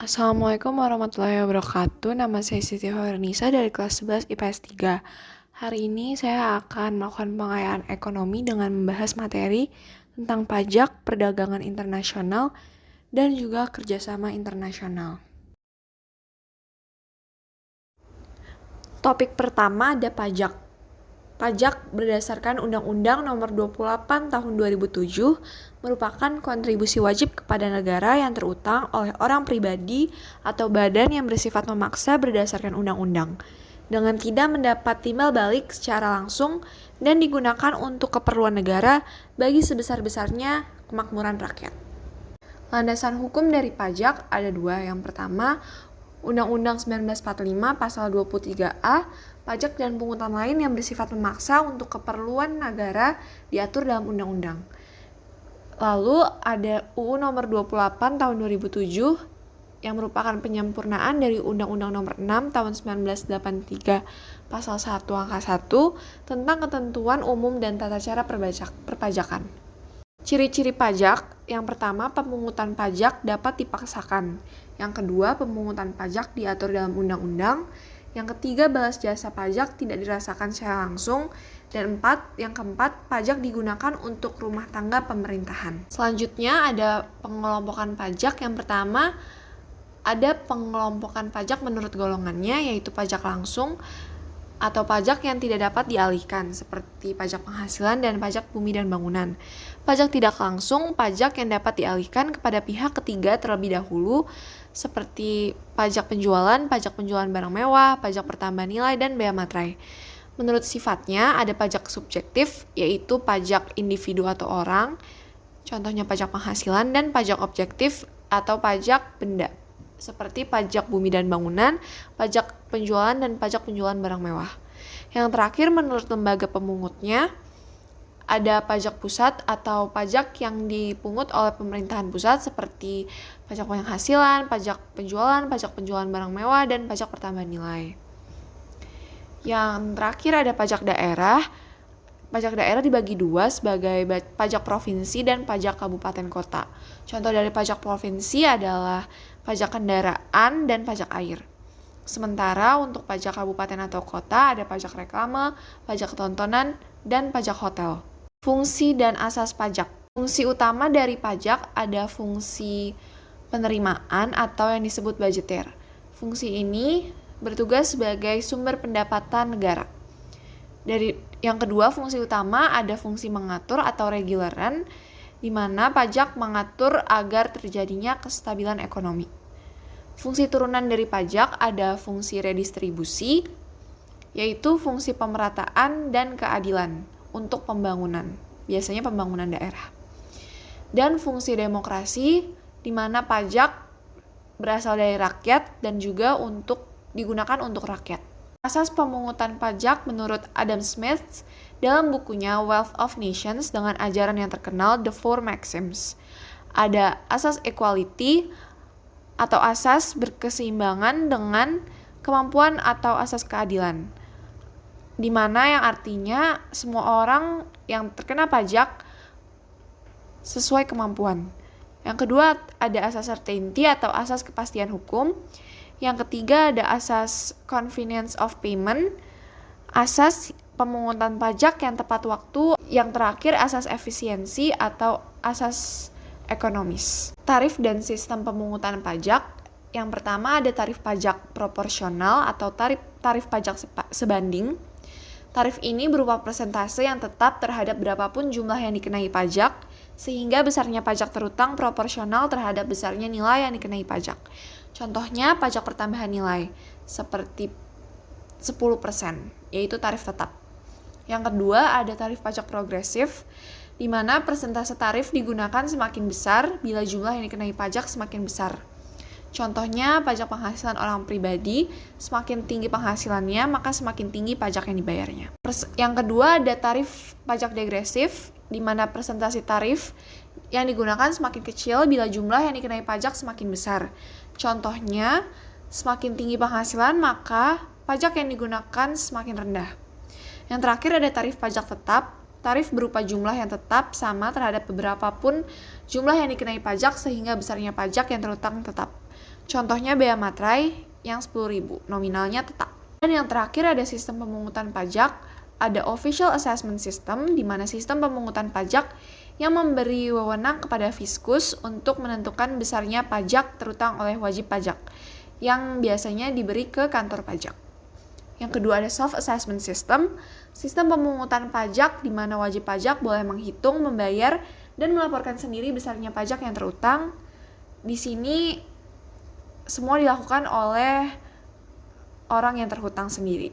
Assalamualaikum warahmatullahi wabarakatuh. Nama saya Siti Hoernisa dari kelas 11 IPS 3. Hari ini saya akan melakukan pengayaan ekonomi dengan membahas materi tentang pajak, perdagangan internasional, dan juga kerjasama internasional. Topik pertama ada pajak. Pajak berdasarkan Undang-Undang Nomor 28 Tahun 2007 merupakan kontribusi wajib kepada negara yang terutang oleh orang pribadi atau badan yang bersifat memaksa berdasarkan undang-undang, dengan tidak mendapat timbal balik secara langsung dan digunakan untuk keperluan negara bagi sebesar-besarnya kemakmuran rakyat. Landasan hukum dari pajak ada dua. Yang pertama, Undang-Undang 1945 Pasal 23A, pajak dan pungutan lain yang bersifat memaksa untuk keperluan negara diatur dalam undang-undang. Lalu ada UU Nomor 28 Tahun 2007 yang merupakan penyempurnaan dari Undang-Undang Nomor 6 Tahun 1983 Pasal 1 Angka 1 tentang ketentuan umum dan tata cara perpajakan. Ciri-ciri pajak, yang pertama pemungutan pajak dapat dipaksakan. Yang kedua, pemungutan pajak diatur dalam undang-undang. Yang ketiga, balas jasa pajak tidak dirasakan secara langsung. Dan yang keempat, pajak digunakan untuk rumah tangga pemerintahan. Selanjutnya ada pengelompokan pajak. Yang pertama, ada pengelompokan pajak menurut golongannya, yaitu pajak langsung atau pajak yang tidak dapat dialihkan, seperti pajak penghasilan dan pajak bumi dan bangunan. Pajak tidak langsung, pajak yang dapat dialihkan kepada pihak ketiga terlebih dahulu, seperti pajak penjualan barang mewah, pajak pertambahan nilai, dan bea materai. Menurut sifatnya, ada pajak subjektif, yaitu pajak individu atau orang, contohnya pajak penghasilan, dan pajak objektif atau pajak benda, seperti pajak bumi dan bangunan, pajak penjualan, dan pajak penjualan barang mewah. Yang terakhir, menurut lembaga pemungutnya, ada pajak pusat atau pajak yang dipungut oleh pemerintahan pusat, seperti pajak penghasilan, pajak penjualan barang mewah, dan pajak pertambahan nilai. Yang terakhir ada pajak daerah. Pajak daerah dibagi dua sebagai pajak provinsi dan pajak kabupaten kota. Contoh dari pajak provinsi adalah pajak kendaraan dan pajak air. Sementara untuk pajak kabupaten atau kota ada pajak reklame, pajak tontonan, dan pajak hotel. Fungsi dan asas pajak. Fungsi utama dari pajak ada fungsi penerimaan atau yang disebut budgeter. Fungsi ini bertugas sebagai sumber pendapatan negara. Yang kedua, fungsi utama ada fungsi mengatur atau reguleran, di mana pajak mengatur agar terjadinya kestabilan ekonomi. Fungsi turunan dari pajak ada fungsi redistribusi, yaitu fungsi pemerataan dan keadilan untuk pembangunan, biasanya pembangunan daerah. Dan fungsi demokrasi, di mana pajak berasal dari rakyat dan juga digunakan untuk rakyat. Asas pemungutan pajak menurut Adam Smith dalam bukunya Wealth of Nations dengan ajaran yang terkenal The Four Maxims. Ada asas equality atau asas berkeseimbangan dengan kemampuan atau asas keadilan, di mana yang artinya semua orang yang terkena pajak sesuai kemampuan. Yang kedua ada asas certainty atau asas kepastian hukum. Yang ketiga ada asas convenience of payment, asas pemungutan pajak yang tepat waktu. Yang terakhir asas efisiensi atau asas ekonomis. Tarif dan sistem pemungutan pajak. Yang pertama ada tarif pajak proporsional atau tarif pajak sebanding. Tarif ini berupa persentase yang tetap terhadap berapapun jumlah yang dikenai pajak, sehingga besarnya pajak terutang proporsional terhadap besarnya nilai yang dikenai pajak. Contohnya pajak pertambahan nilai, seperti 10%, yaitu tarif tetap. Yang kedua ada tarif pajak progresif, di mana persentase tarif digunakan semakin besar bila jumlah yang dikenai pajak semakin besar. Contohnya pajak penghasilan orang pribadi, semakin tinggi penghasilannya maka semakin tinggi pajak yang dibayarnya. Yang kedua ada tarif pajak degresif, di mana persentase tarif yang digunakan semakin kecil bila jumlah yang dikenai pajak semakin besar. Contohnya, semakin tinggi penghasilan maka pajak yang digunakan semakin rendah. Yang terakhir ada tarif pajak tetap. Tarif berupa jumlah yang tetap sama terhadap beberapa pun jumlah yang dikenai pajak sehingga besarnya pajak yang terutang tetap. Contohnya bea materai yang 10.000, nominalnya tetap. Dan yang terakhir ada sistem pemungutan pajak, ada official assessment system, di mana sistem pemungutan pajak yang memberi wewenang kepada fiskus untuk menentukan besarnya pajak terutang oleh wajib pajak, yang biasanya diberi ke kantor pajak. Yang kedua ada self-assessment system, sistem pemungutan pajak di mana wajib pajak boleh menghitung, membayar, dan melaporkan sendiri besarnya pajak yang terutang. Di sini semua dilakukan oleh orang yang terhutang sendiri.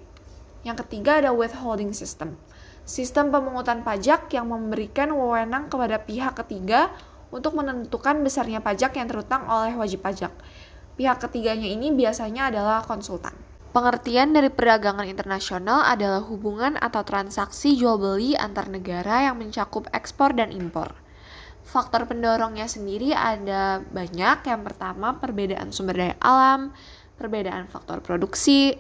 Yang ketiga ada withholding system, sistem pemungutan pajak yang memberikan wewenang kepada pihak ketiga untuk menentukan besarnya pajak yang terutang oleh wajib pajak. Pihak ketiganya ini biasanya adalah konsultan. Pengertian dari perdagangan internasional adalah hubungan atau transaksi jual-beli antar negara yang mencakup ekspor dan impor. Faktor pendorongnya sendiri ada banyak. Yang pertama, perbedaan sumber daya alam, perbedaan faktor produksi.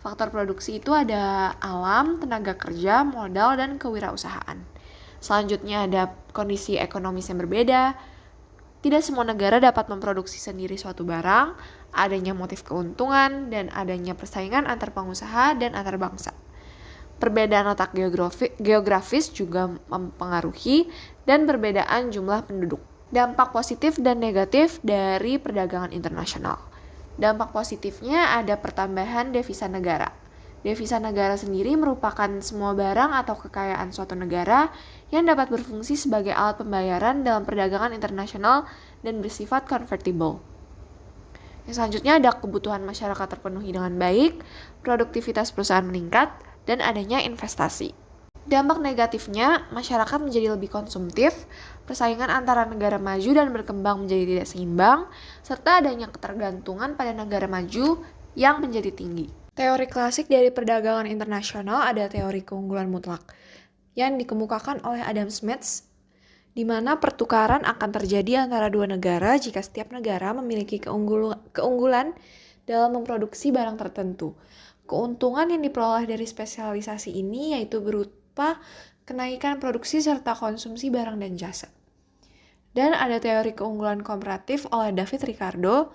Faktor produksi itu ada alam, tenaga kerja, modal, dan kewirausahaan. Selanjutnya ada kondisi ekonomis yang berbeda. Tidak semua negara dapat memproduksi sendiri suatu barang, adanya motif keuntungan, dan adanya persaingan antar pengusaha dan antar bangsa. Perbedaan letak geografis juga mempengaruhi, dan perbedaan jumlah penduduk. Dampak positif dan negatif dari perdagangan internasional. Dampak positifnya ada pertambahan devisa negara. Devisa negara sendiri merupakan semua barang atau kekayaan suatu negara yang dapat berfungsi sebagai alat pembayaran dalam perdagangan internasional dan bersifat convertible. Yang selanjutnya ada kebutuhan masyarakat terpenuhi dengan baik, produktivitas perusahaan meningkat, dan adanya investasi. Dampak negatifnya, masyarakat menjadi lebih konsumtif, persaingan antara negara maju dan berkembang menjadi tidak seimbang, serta adanya ketergantungan pada negara maju yang menjadi tinggi. Teori klasik dari perdagangan internasional ada teori keunggulan mutlak yang dikemukakan oleh Adam Smith, di mana pertukaran akan terjadi antara dua negara jika setiap negara memiliki keunggulan dalam memproduksi barang tertentu. Keuntungan yang diperoleh dari spesialisasi ini yaitu berupa kenaikan produksi serta konsumsi barang dan jasa. Dan ada teori keunggulan komparatif oleh David Ricardo,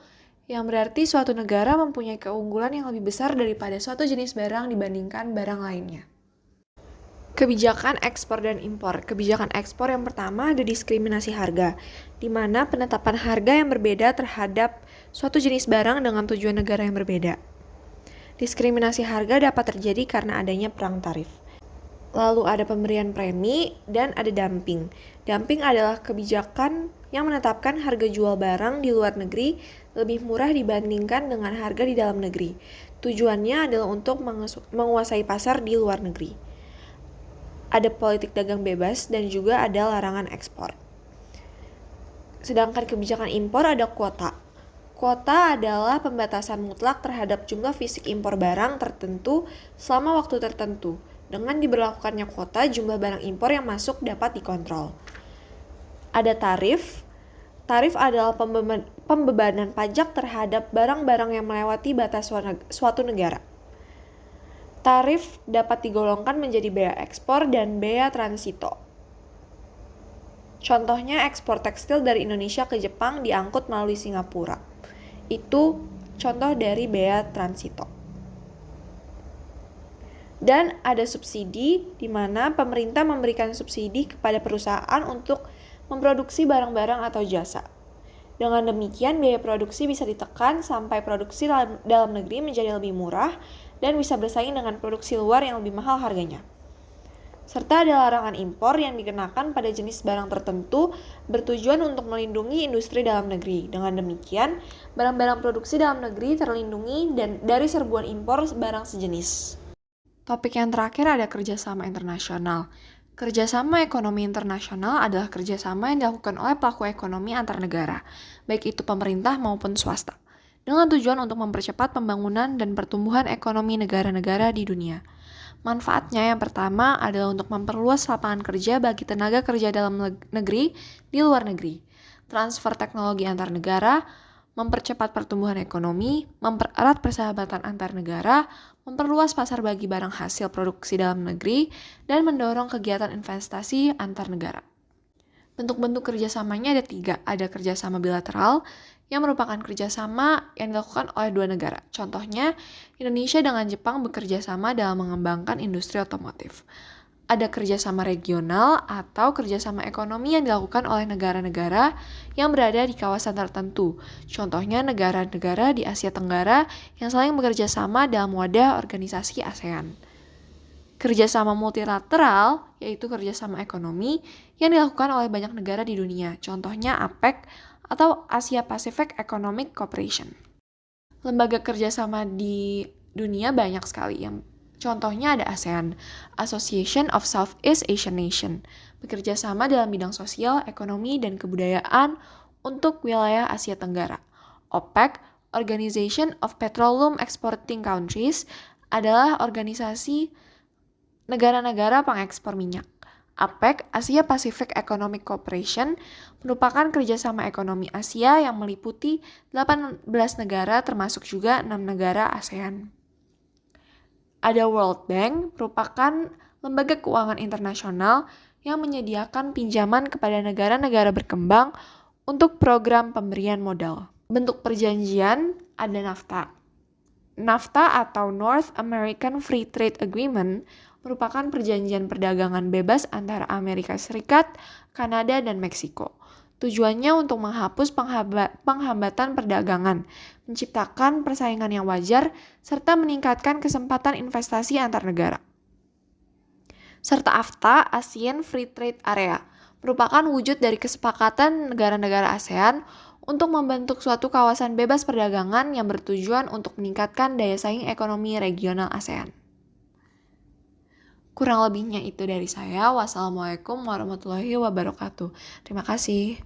yang berarti suatu negara mempunyai keunggulan yang lebih besar daripada suatu jenis barang dibandingkan barang lainnya. Kebijakan ekspor dan impor. Kebijakan ekspor yang pertama ada diskriminasi harga, di mana penetapan harga yang berbeda terhadap suatu jenis barang dengan tujuan negara yang berbeda. Diskriminasi harga dapat terjadi karena adanya perang tarif. Lalu ada pemberian premi dan ada dumping. Dumping adalah kebijakan yang menetapkan harga jual barang di luar negeri lebih murah dibandingkan dengan harga di dalam negeri. Tujuannya adalah untuk menguasai pasar di luar negeri. Ada politik dagang bebas dan juga ada larangan ekspor. Sedangkan kebijakan impor ada kuota. Kuota adalah pembatasan mutlak terhadap jumlah fisik impor barang tertentu selama waktu tertentu. Dengan diberlakukannya kuota, jumlah barang impor yang masuk dapat dikontrol. Ada tarif. Tarif adalah pembebanan pajak terhadap barang-barang yang melewati batas suatu negara. Tarif dapat digolongkan menjadi bea ekspor dan bea transito. Contohnya ekspor tekstil dari Indonesia ke Jepang diangkut melalui Singapura. Itu contoh dari bea transito. Dan ada subsidi, di mana pemerintah memberikan subsidi kepada perusahaan untuk memproduksi barang-barang atau jasa. Dengan demikian, biaya produksi bisa ditekan sampai produksi dalam negeri menjadi lebih murah dan bisa bersaing dengan produksi luar yang lebih mahal harganya. Serta ada larangan impor yang dikenakan pada jenis barang tertentu bertujuan untuk melindungi industri dalam negeri. Dengan demikian, barang-barang produksi dalam negeri terlindungi dan dari serbuan impor barang sejenis. Topik yang terakhir ada kerjasama internasional. Kerjasama ekonomi internasional adalah kerjasama yang dilakukan oleh pelaku ekonomi antar negara, baik itu pemerintah maupun swasta, dengan tujuan untuk mempercepat pembangunan dan pertumbuhan ekonomi negara-negara di dunia. Manfaatnya yang pertama adalah untuk memperluas lapangan kerja bagi tenaga kerja dalam negeri di luar negeri, transfer teknologi antar negara, mempercepat pertumbuhan ekonomi, mempererat persahabatan antar negara, memperluas pasar bagi barang hasil produksi dalam negeri, dan mendorong kegiatan investasi antar negara. Bentuk-bentuk kerjasamanya ada 3. Ada kerjasama bilateral, yang merupakan kerjasama yang dilakukan oleh dua negara. Contohnya, Indonesia dengan Jepang bekerja sama dalam mengembangkan industri otomotif. Ada kerjasama regional atau kerjasama ekonomi yang dilakukan oleh negara-negara yang berada di kawasan tertentu. Contohnya negara-negara di Asia Tenggara yang saling bekerja sama dalam wadah organisasi ASEAN. Kerjasama multilateral, yaitu kerjasama ekonomi yang dilakukan oleh banyak negara di dunia. Contohnya APEC atau Asia Pacific Economic Cooperation. Lembaga kerjasama di dunia banyak sekali. Contohnya ada ASEAN, Association of Southeast Asian Nation, bekerja sama dalam bidang sosial, ekonomi, dan kebudayaan untuk wilayah Asia Tenggara. OPEC, Organization of Petroleum Exporting Countries, adalah organisasi negara-negara pengekspor minyak. APEC, Asia Pacific Economic Cooperation, merupakan kerjasama ekonomi Asia yang meliputi 18 negara termasuk juga 6 negara ASEAN. Ada World Bank, merupakan lembaga keuangan internasional yang menyediakan pinjaman kepada negara-negara berkembang untuk program pemberian modal. Bentuk perjanjian ada NAFTA. NAFTA atau North American Free Trade Agreement merupakan perjanjian perdagangan bebas antara Amerika Serikat, Kanada, dan Meksiko. Tujuannya untuk menghapus penghambatan perdagangan, menciptakan persaingan yang wajar, serta meningkatkan kesempatan investasi antar negara. Serta AFTA, ASEAN Free Trade Area, merupakan wujud dari kesepakatan negara-negara ASEAN untuk membentuk suatu kawasan bebas perdagangan yang bertujuan untuk meningkatkan daya saing ekonomi regional ASEAN. Kurang lebihnya itu dari saya. Wassalamualaikum warahmatullahi wabarakatuh. Terima kasih.